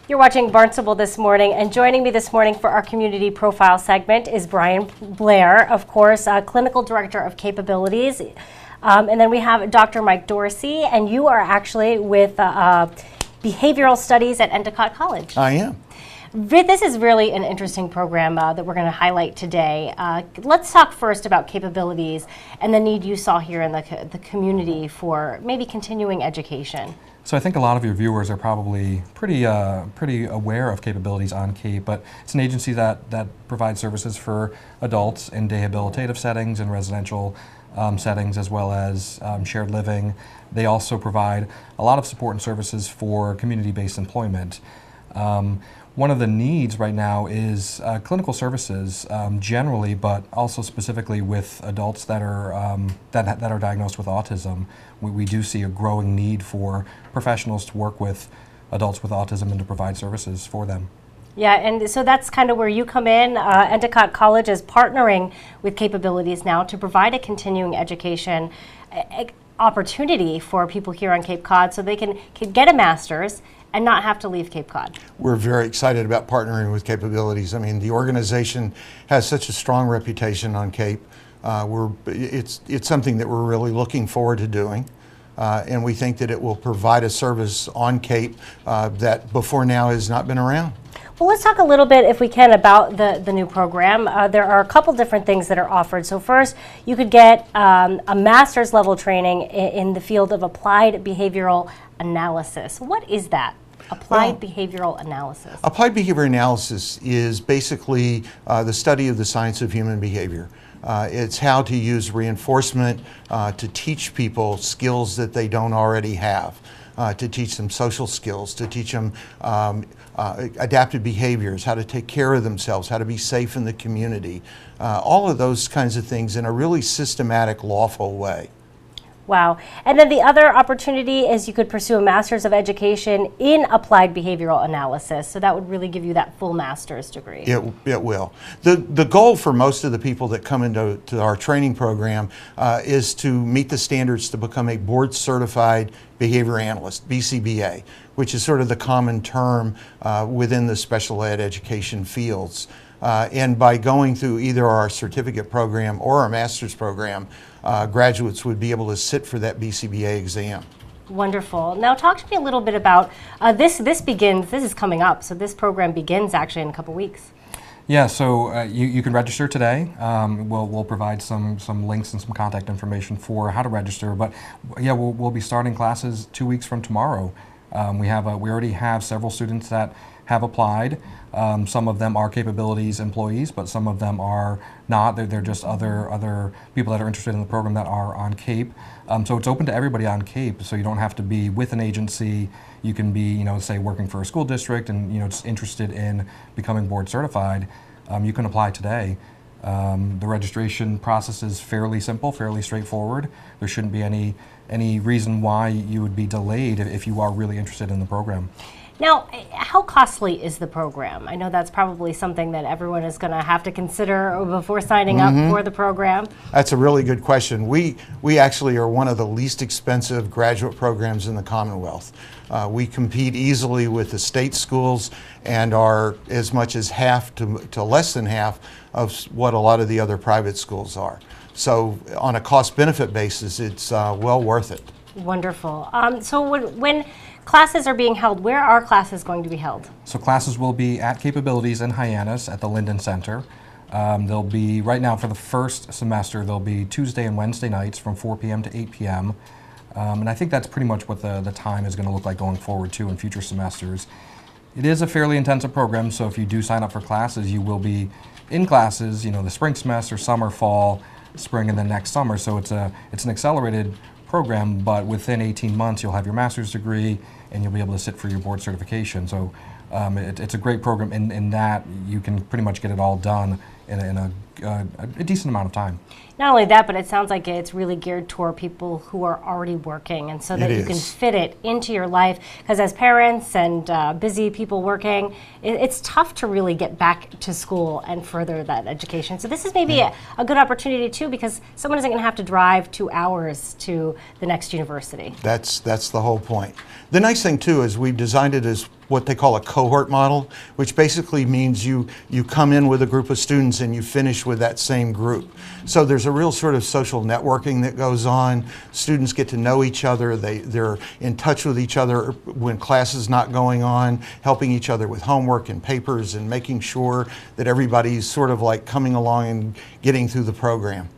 You're watching Barnstable this morning, and joining me this morning for our community profile segment is Brian Blair, of course, Clinical Director of Capabilities. And then we have Dr. Mike Dorsey, and you are actually with Behavioral Studies at Endicott College. I am. This is really an interesting program that we're going to highlight today. Let's talk first about capabilities and the need you saw here in the community for maybe continuing education. So I think a lot of your viewers are probably pretty aware of Capabilities on Cape, but it's an agency that provides services for adults in day habilitative settings and residential settings, as well as shared living. They also provide a lot of support and services for community-based employment. One of the needs right now is clinical services generally, but also specifically with adults that are that are diagnosed with autism. We do see a growing need for professionals to work with adults with autism and to provide services for them. Yeah, and so that's kind of where you come in. Endicott College is partnering with Capabilities now to provide a continuing education opportunity for people here on Cape Cod so they can get a master's and not have to leave Cape Cod. We're very excited about partnering with Capabilities. I mean, the organization has such a strong reputation on Cape. It's something that we're really looking forward to doing. And we think that it will provide a service on Cape that before now has not been around. Well, let's talk a little bit, if we can, about the new program. There are a couple different things that are offered. So first, you could get a master's level training in the field of applied behavioral analysis. What is that? Applied behavioral analysis. Applied behavior analysis is basically the study of the science of human behavior. It's how to use reinforcement to teach people skills that they don't already have, to teach them social skills, to teach them adaptive behaviors, how to take care of themselves, how to be safe in the community, all of those kinds of things in a really systematic, lawful way. Wow. And then the other opportunity is you could pursue a Master's of Education in Applied Behavioral Analysis. So that would really give you that full master's degree. It will. The goal for most of the people that come into our training program is to meet the standards to become a board certified behavior analyst, BCBA, which is sort of the common term within the special ed education fields. And by going through either our certificate program or our master's program, graduates would be able to sit for that BCBA exam. Wonderful. Now talk to me a little bit about this is coming up, so this program begins actually in a couple weeks. Yeah, so you can register today. We'll provide some links and some contact information for how to register, but yeah, we'll be starting classes 2 weeks from tomorrow. We already have several students that have applied. Some of them are Capabilities employees, but some of them are not. They're just other people that are interested in the program that are on Cape. So it's open to everybody on Cape, so you don't have to be with an agency. You can be, say, working for a school district and, just interested in becoming board certified. You can apply today. The registration process is fairly simple, fairly straightforward. There shouldn't be any reason why you would be delayed if you are really interested in the program. Now, how costly is the program? I know that's probably something that everyone is going to have to consider before signing up for the program. That's a really good question. We actually are one of the least expensive graduate programs in the Commonwealth. We compete easily with the state schools and are as much as half to less than half of what a lot of the other private schools are. So on a cost-benefit basis, it's well worth it. Wonderful. So when classes are being held, where are classes going to be held? So classes will be at Capabilities in Hyannis at the Linden Center. They'll be, right now for the first semester, they'll be Tuesday and Wednesday nights from 4 p.m. to 8 p.m. And I think that's pretty much what the time is going to look like going forward too in future semesters. It is a fairly intensive program, so if you do sign up for classes, you will be in classes, the spring semester, summer, fall, spring, and then next summer. So it's an accelerated program, but within 18 months you'll have your master's degree and you'll be able to sit for your board certification. So it's a great program in that you can pretty much get it all done in a decent amount of time. Not only that, but it sounds like it's really geared toward people who are already working, and so that you can fit it into your life. Because as parents and busy people working, it's tough to really get back to school and further that education. So this is maybe a good opportunity too, because someone isn't going to have to drive 2 hours to the next university. That's the whole point. The nice nice thing too is we've designed it as what they call a cohort model, which basically means you come in with a group of students and you finish with that same group. So there's a real sort of social networking that goes on. Students get to know each other. They're in touch with each other when class is not going on, helping each other with homework and papers and making sure that everybody's sort of like coming along and getting through the program.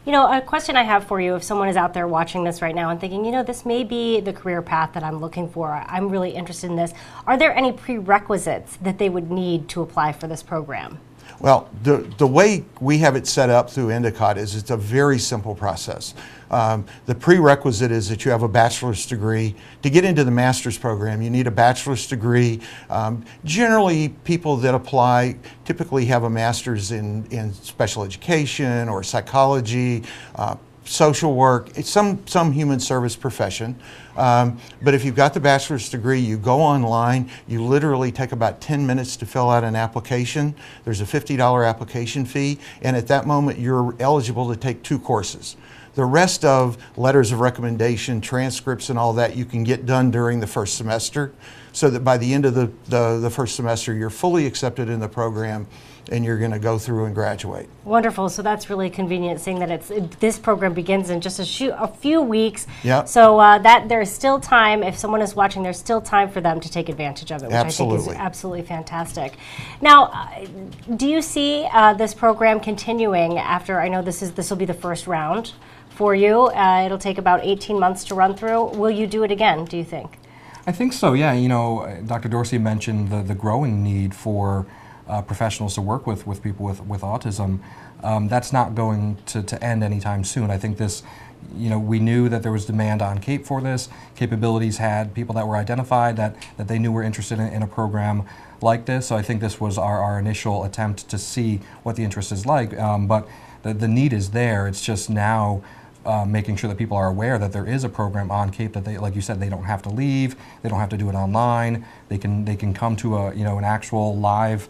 You know, a question I have for you, if someone is out there watching this right now and thinking, you know, this may be the career path that I'm looking for, I'm really interested in this, are there any prerequisites that they would need to apply for this program? Well, the way we have it set up through Endicott is it's a very simple process. The prerequisite is that you have a bachelor's degree. To get into the master's program, you need a bachelor's degree. Generally, people that apply typically have a master's in special education or psychology, social work, it's some human service profession. But if you've got the bachelor's degree, you go online, you literally take about 10 minutes to fill out an application. There's a $50 application fee, and at that moment you're eligible to take 2 courses. The rest of letters of recommendation, transcripts, and all that you can get done during the first semester, so that by the end of the first semester you're fully accepted in the program and you're going to go through and graduate. Wonderful. So that's really convenient, seeing that this program begins in just a few weeks. Yep. So that there's still time, if someone is watching, there's still time for them to take advantage of it, which Absolutely. I think is absolutely fantastic. Now, do you see this program continuing after, I know this will be the first round for you. It'll take about 18 months to run through. Will you do it again, do you think? I think so, yeah. You know, Dr. Dorsey mentioned the growing need for professionals to work with people with autism. That's not going to end anytime soon. I think this, you know, we knew that there was demand on CAPE for this. Capabilities had people that were identified that they knew were interested in a program like this. So I think this was our initial attempt to see what the interest is like. But the need is there. It's just now making sure that people are aware that there is a program on CAPE, that they, like you said, they don't have to leave, they don't have to do it online. They can come to an actual live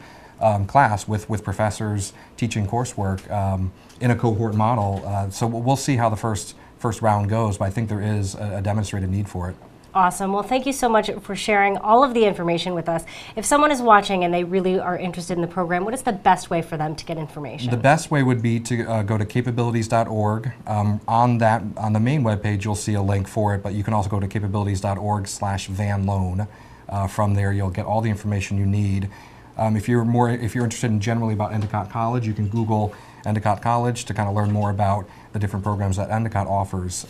class with professors teaching coursework in a cohort model. So we'll see how the first round goes, but I think there is a demonstrated need for it. Awesome. Well, thank you so much for sharing all of the information with us. If someone is watching and they really are interested in the program, what is the best way for them to get information? The best way would be to go to capabilities.org. On the main webpage, you'll see a link for it, but you can also go to capabilities.org/vanloan. From there, you'll get all the information you need. If you're interested in generally about Endicott College, you can Google Endicott College to kind of learn more about the different programs that Endicott offers.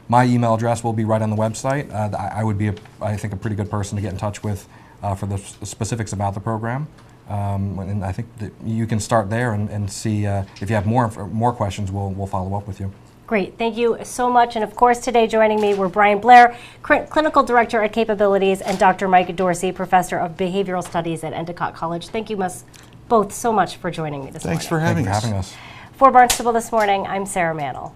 My email address will be right on the website. I would be, I think, a pretty good person to get in touch with for the specifics about the program. And I think that you can start there and see if you have more questions. We'll follow up with you. Great, thank you so much. And of course, today joining me were Brian Blair, Clinical Director at Capabilities, and Dr. Mike Dorsey, Professor of Behavioral Studies at Endicott College. Thank you both so much for joining me this morning. Thanks for having us. For Barnstable This Morning, I'm Sarah Mantle.